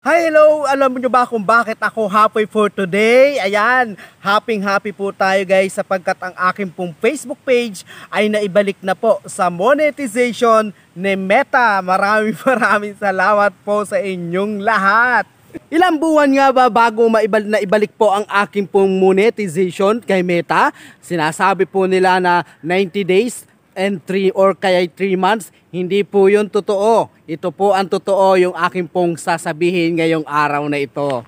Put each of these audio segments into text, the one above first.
Hi, hello! Alam niyo ba kung bakit ako happy for today? Ayan, happy po tayo guys sapagkat ang aking pong Facebook page ay naibalik na po sa monetization ni Meta. Maraming salamat po sa inyong lahat. Ilang buwan nga ba bago naibalik po ang aking pong monetization kay Meta? Sinasabi po nila na 90 days and 3 or kaya 3 months. Hindi po yun totoo. Ito po ang totoo yung aking pong sasabihin ngayong araw na ito.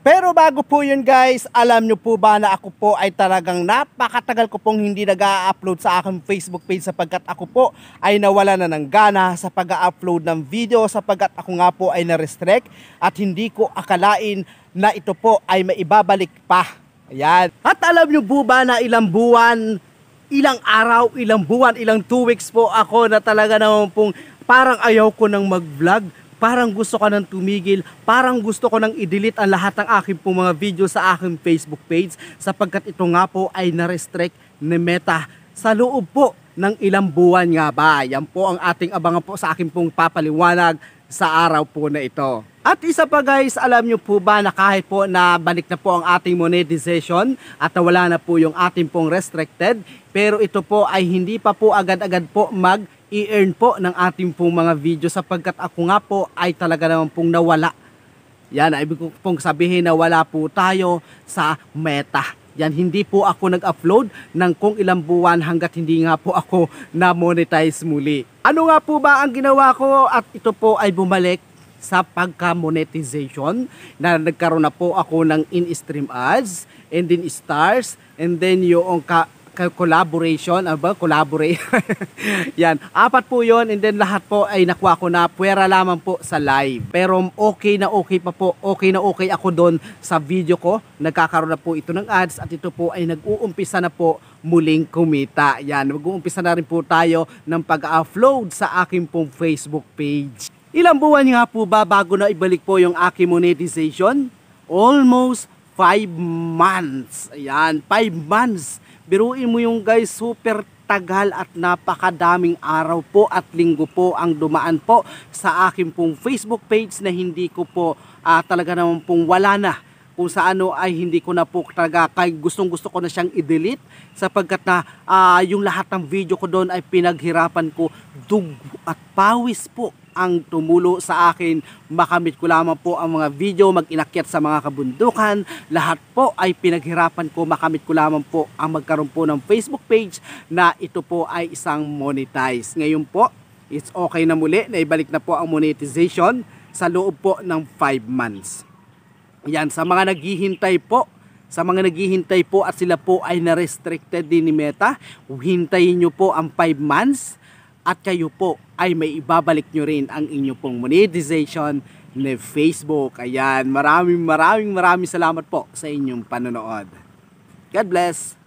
Pero bago po yun guys, alam nyo po ba na ako po ay talagang napakatagal ko pong hindi nag-a-upload sa aking Facebook page sapagkat ako po ay nawala na ng gana sa pag-a-upload ng video sapagkat ako nga po ay na-restrict at hindi ko akalain na ito po ay maibabalik pa. Ayan. At alam nyo po ba na ilang buwan, ilang araw, ilang buwan, ilang 2 weeks po ako na talaga naman pong parang ayaw ko nang mag-vlog, parang gusto ko nang tumigil, parang gusto ko nang i-delete ang lahat ng aking pong mga video sa aking Facebook page sapagkat ito nga po ay na-restrict ni Meta sa loob po ng ilang buwan nga ba. Yan po ang ating abangan po sa aking pong papaliwanag sa araw po na ito. At isa pa guys, alam nyo po ba na kahit po na balik na po ang ating monetization at wala na po yung ating pong restricted, pero ito po ay hindi pa po agad-agad po mag-i-earn po ng ating pong mga video sapagkat ako nga po ay talaga naman pong nawala. Yan, ibig ko pong sabihin na wala po tayo sa Meta. Yan, hindi po ako nag-upload ng kung ilang buwan hanggat hindi nga po ako na-monetize muli. Ano nga po ba ang ginawa ko at ito po ay bumalik sa pagka-monetization na nagkaroon na po ako ng in-stream ads and then stars and then yung collaboration, collaborate. Yan, 4 po yon and then lahat po ay nakuha ko na puwera lamang po sa live. Pero okay na okay ako doon sa video ko. Nagkakaroon na po ito ng ads at ito po ay nag-uumpisa na po muling kumita. Yan, mag-uumpisa na rin po tayo ng pag-upload sa aking pong Facebook page. Ilang buwan nga po ba bago na ibalik po yung aking monetization? Almost 5 months. Ayan, 5 months. Biruin mo yung guys, super tagal at napakadaming araw po at linggo po ang dumaan po sa aking pong Facebook page na hindi ko po talaga naman pong wala na. Kung sa ano ay hindi ko na po talaga kay gustong ko na siyang i-delete sapagkat na yung lahat ng video ko doon ay pinaghirapan ko, dugo at pawis po ang tumulo sa akin. Makamit ko lamang po ang mga video, mag-inakyat sa mga kabundukan, lahat po ay pinaghirapan ko, makamit ko lamang po ang magkaroon po ng Facebook page na ito po ay isang monetize. Ngayon po, it's okay na muli, naibalik na po ang monetization sa loob po ng 5 months. Yan, sa mga naghihintay po, at sila po ay na-restricted din ni Meta, hintayin nyo po ang 5 months at kayo po ay may ibabalik nyo rin ang inyo pong monetization ni Facebook. Ayan, maraming salamat po sa inyong panonood. God bless!